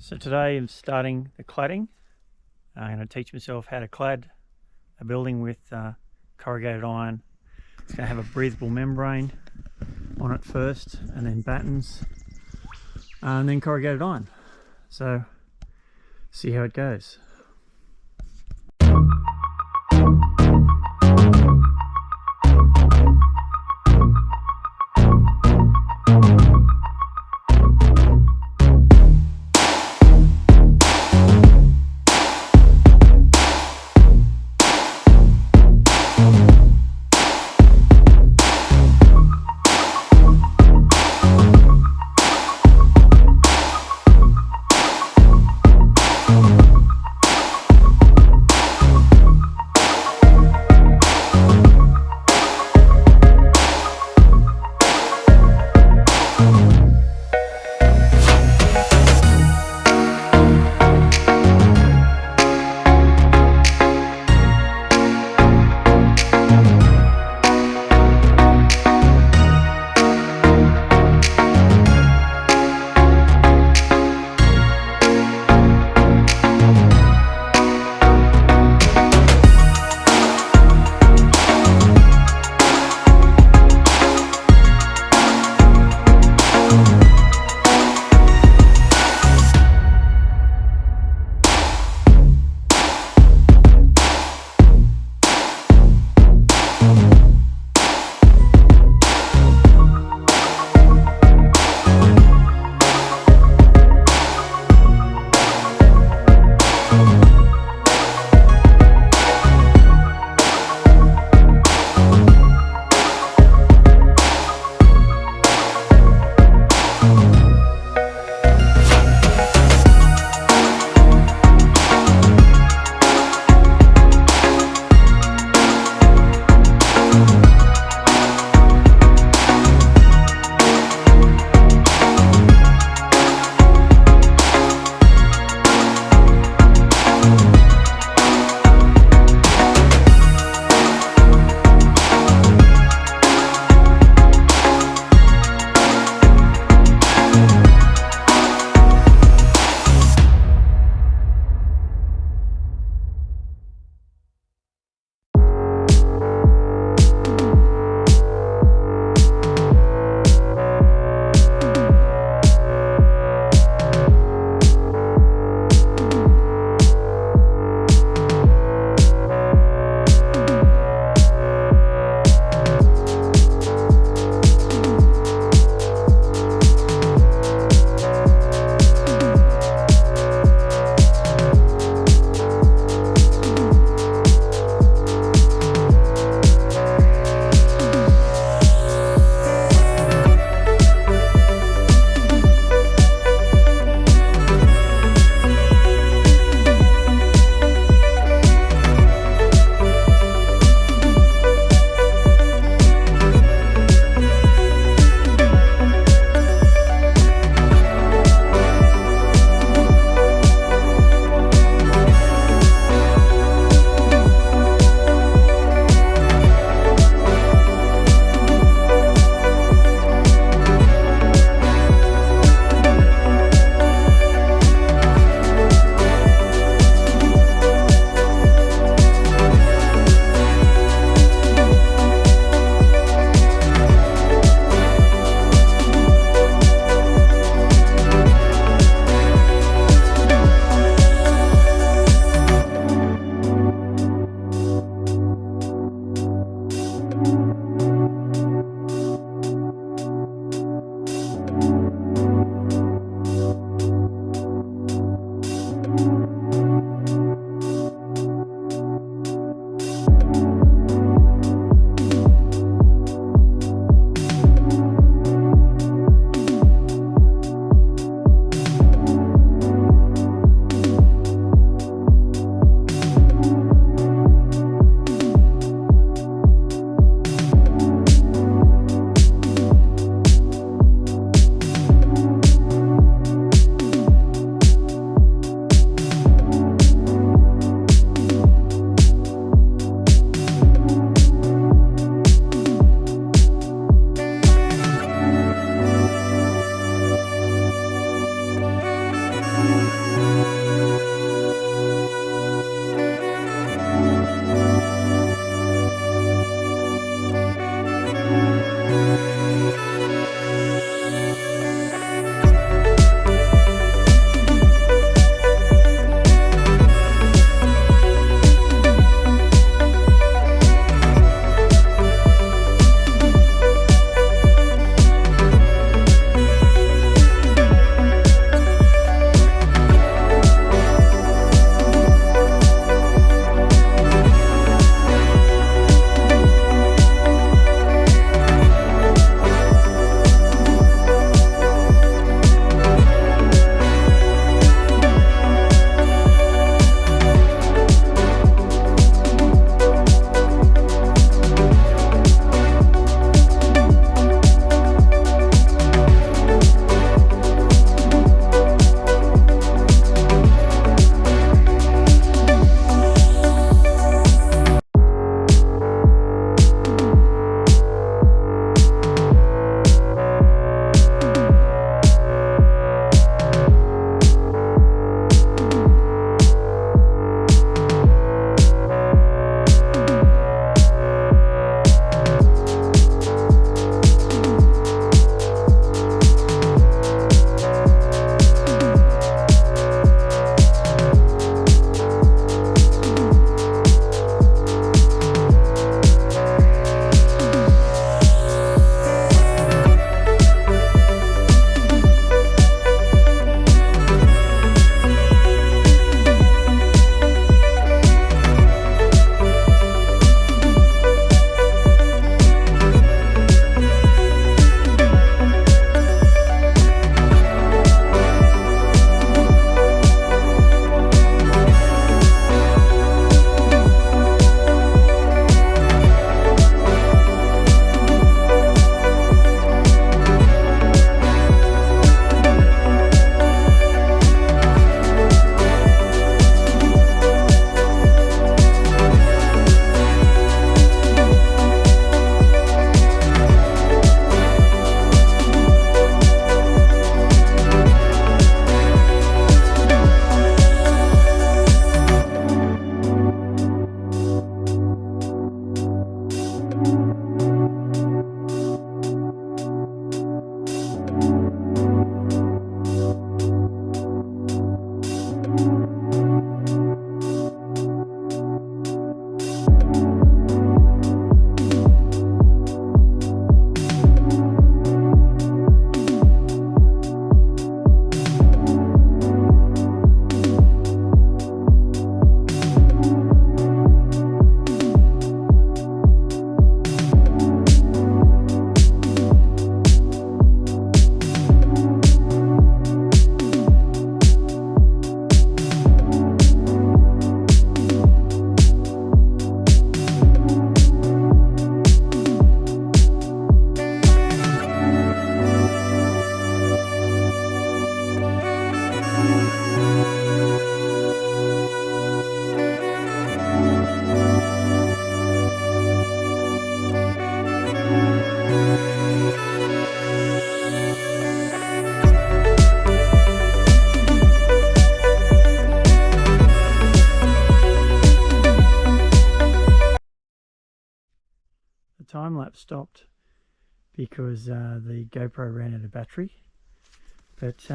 So today I'm starting the cladding. I'm going to teach myself how to clad a building with corrugated iron. It's going to have a breathable membrane on it first, and then battens, and then corrugated iron. So see how it goes. time lapse stopped because the GoPro ran out of battery. But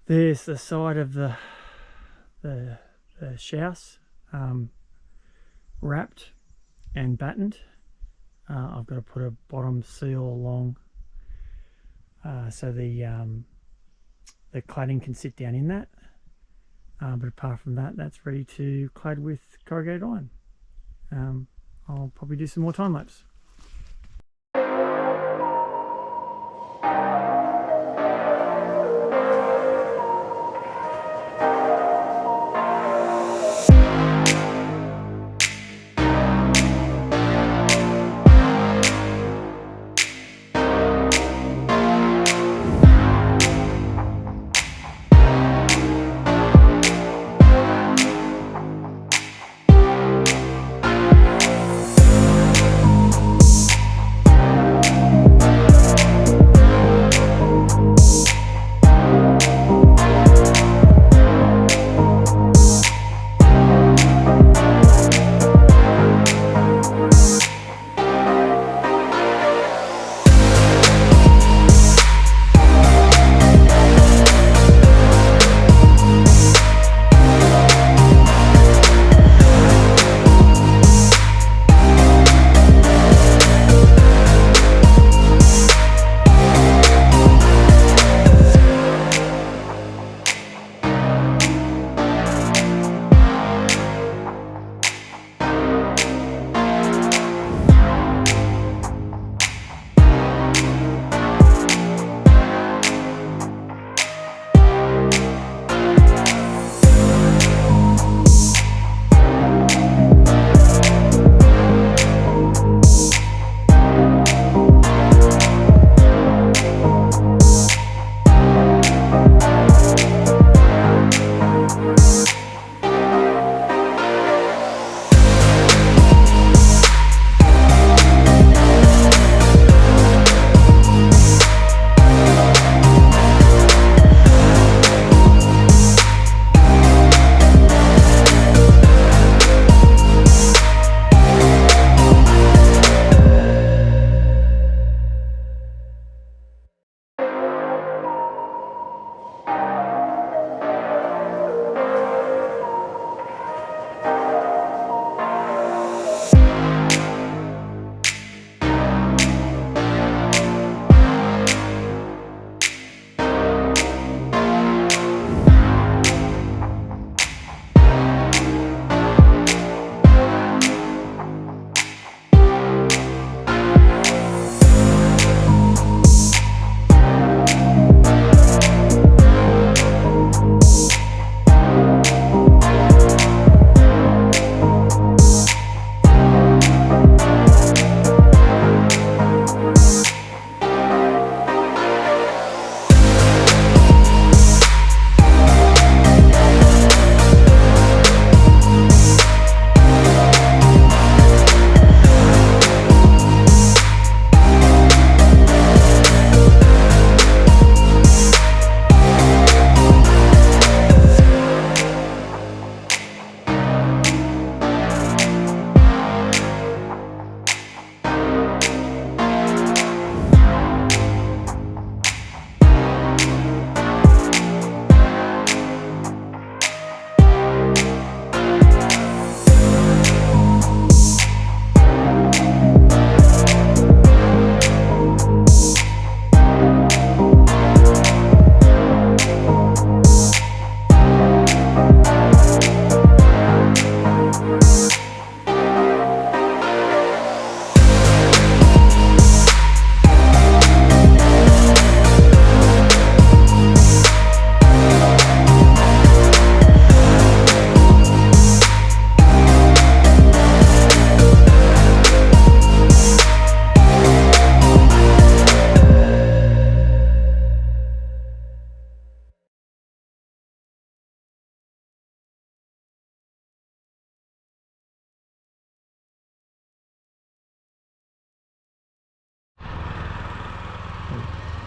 there's the side of the house, wrapped and battened. I've got to put a bottom seal along so the cladding can sit down in that. But apart from that, that's ready to clad with corrugated iron. I'll probably do some more time lapse.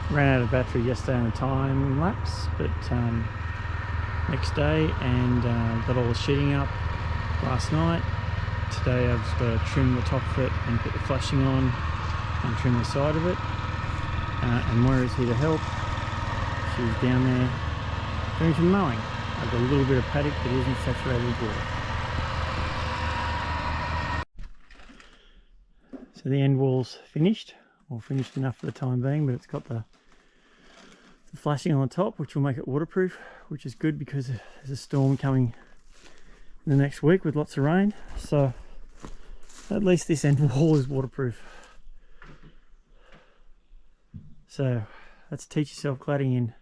Ran out of battery yesterday on the time lapse, but next day, and got all the sheeting up last night. Today I've just got to trim the top of it and put the flashing on and trim the side of it. And Moira's here to help. She's down there doing some mowing. I've got a little bit of paddock that isn't saturated with water. So the end wall's finished, or finished enough for the time being, but it's got the flashing on the top, which will make it waterproof, which is good because there's a storm coming in the next week with lots of rain. So at least this end wall is waterproof. So let's teach yourself cladding in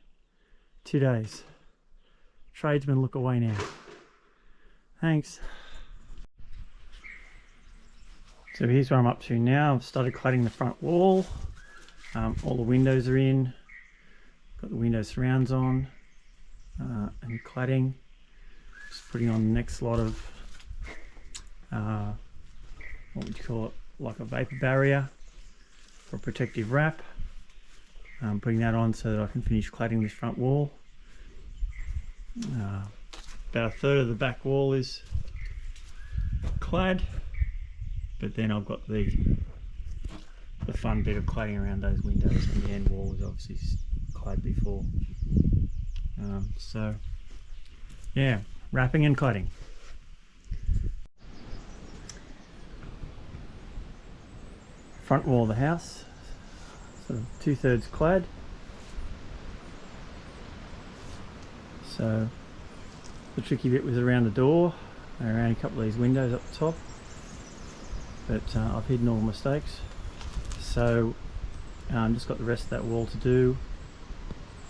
2 days. Tradesmen, look away now. Thanks. So here's where I'm up to now. I've started cladding the front wall. All the windows are in. Got the window surrounds on. And cladding. Just putting on the next lot of, what would you call it? Like a vapor barrier or protective wrap. Putting that on so that I can finish cladding this front wall. About a third of the back wall is clad. But then I've got the fun bit of cladding around those windows, and the end wall is obviously clad before. So yeah, wrapping and cladding. Front wall of the house, so 2/3 clad. So the tricky bit was around the door, and around a couple of these windows up the top. But I've hidden all the mistakes, so just got the rest of that wall to do,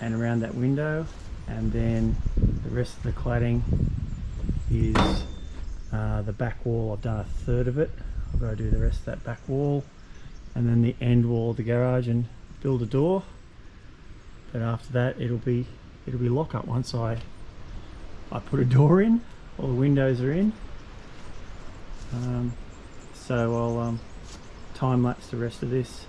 and around that window, and then the rest of the cladding is the back wall. I've done a third of it. I've got to do the rest of that back wall, and then the end wall of the garage, and build a door. But after that, it'll be lock up once I put a door in. All the windows are in. So I'll time lapse the rest of this.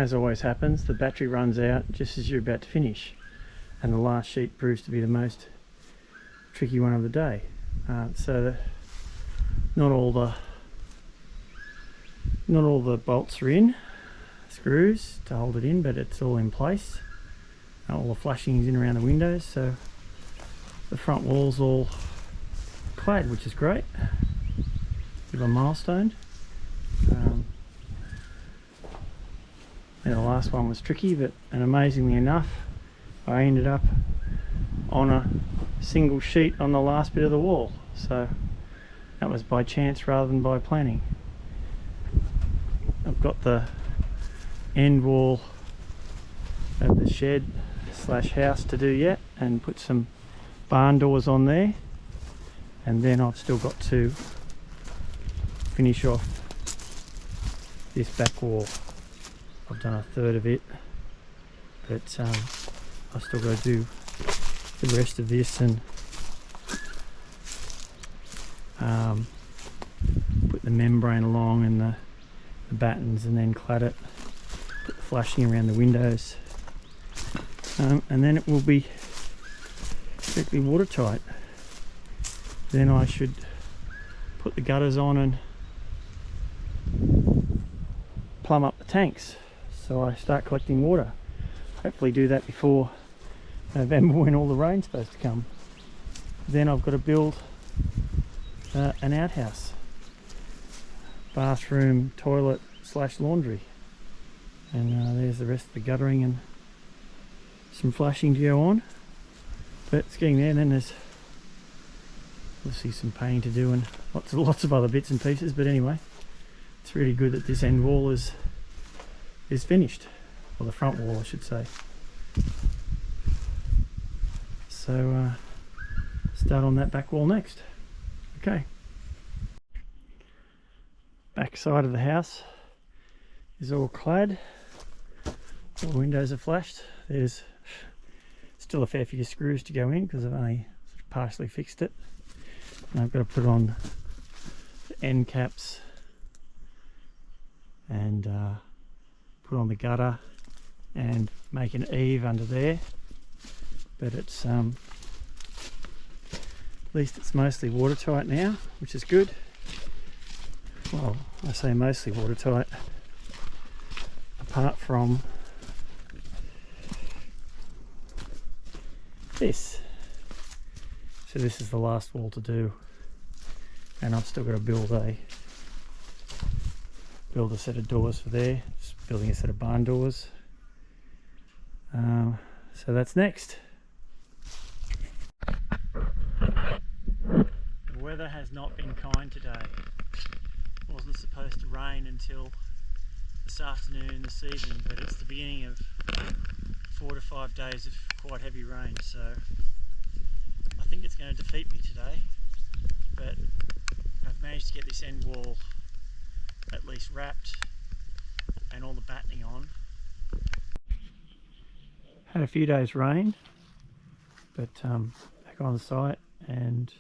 as always happens, the battery runs out just as you're about to finish, and the last sheet proves to be the most tricky one of the day. So not all the bolts are in, screws to hold it in, but it's all in place. All the flashing is in around the windows, so the front wall's all clad, which is great. Bit of a milestone. And the last one was tricky, and amazingly enough, I ended up on a single sheet on the last bit of the wall. So that was by chance rather than by planning. I've got the end wall of the shed slash house to do yet, and put some barn doors on there, and then I've still got to finish off this back wall. I've done a third of it, but I've still got to do the rest of this and put the membrane along and the battens, and then clad it, put the flashing around the windows, and then it will be strictly watertight. Then I should put the gutters on and plumb up the tanks so I start collecting water. Hopefully do that before November when all the rain's supposed to come. Then I've got to build an outhouse, bathroom, toilet slash laundry, and there's the rest of the guttering and some flashing to go on. But it's getting there, and then there's obviously some painting to do and lots of other bits and pieces. But anyway, it's really good that this end wall is finished, or the front wall I should say. So start on that back wall next. Okay, back side of the house is all clad, all the windows are flashed. There's still a fair few screws to go in because I've only sort of partially fixed it, and I've got to put on the end caps and put on the gutter and make an eave under there. But it's at least it's mostly watertight now, which is good. Well, I say mostly watertight, apart from this. So this is the last wall to do, and I've still got to build a set of doors for there. Just building a set of barn doors. So that's next. The weather has not been kind today. It wasn't supposed to rain until this afternoon this evening, but it's the beginning of 4 to 5 days of quite heavy rain, so I think it's going to defeat me today. But I've managed to get this end wall at least wrapped and all the battening on. Had a few days rain, but back on the site, and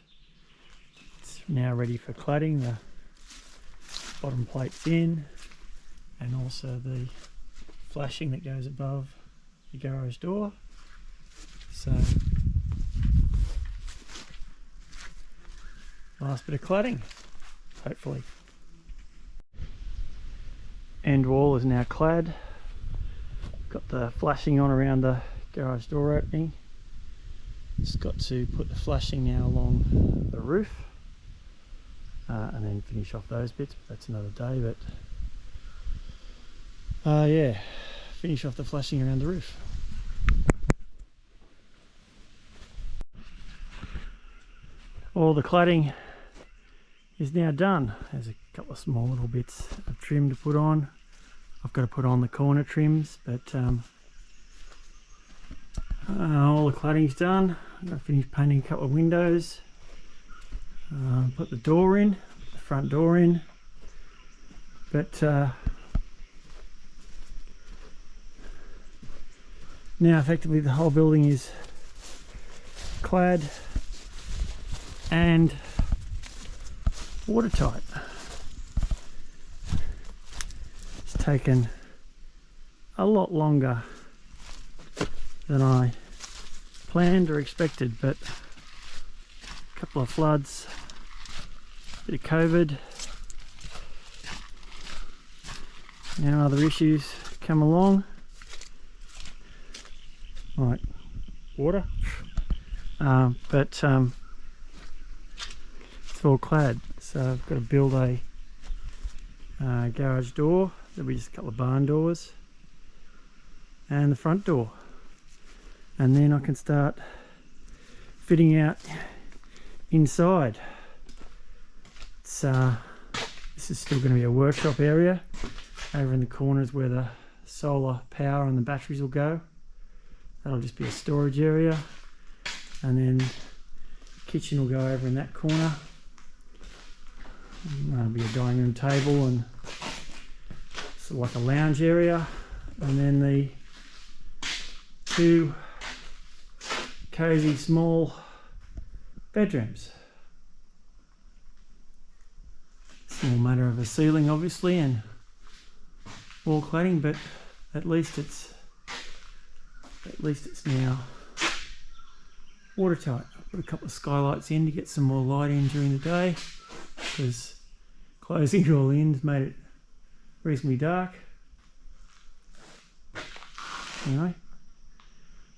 it's now ready for cladding. The bottom plate's in, and also the flashing that goes above the garage door. So last bit of cladding, hopefully. End wall is now clad. Got the flashing on around the garage door opening. Just got to put the flashing now along the roof, and then finish off those bits, but that's another day. But yeah, finish off the flashing around the roof. All the cladding is now done. There's a couple of small little bits of trim to put on. I've got to put on the corner trims, but all the cladding's done. I've got to finish painting a couple of windows, put the door in, the front door in, but now effectively the whole building is clad and watertight. It's taken a lot longer than I planned or expected, but a couple of floods, a bit of COVID, and other issues come along, like water, but it's all clad, so I've got to build a garage door. There'll be just a couple of barn doors and the front door, and then I can start fitting out inside. This is still going to be a workshop area. Over in the corners where the solar power and the batteries will go, that'll just be a storage area, and then kitchen will go over in that corner. That'll be a dining room table and sort of like a lounge area, and then the two cozy small bedrooms. Small matter of a ceiling obviously and wall cladding, but at least it's now watertight. I put a couple of skylights in to get some more light in during the day, because closing it all in has made it reasonably dark. Anyway,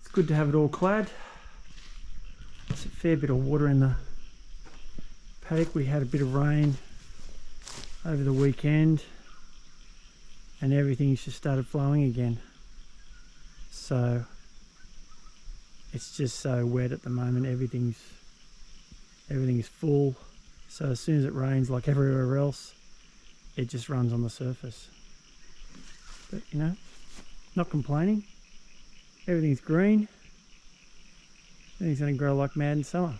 it's good to have it all clad. There's a fair bit of water in the paddock. We had a bit of rain over the weekend and everything's just started flowing again, so it's just so wet at the moment. Everything's full, so as soon as it rains, like everywhere else, it just runs on the surface. But you know, not complaining. Everything's green. Everything's going to grow like mad in summer.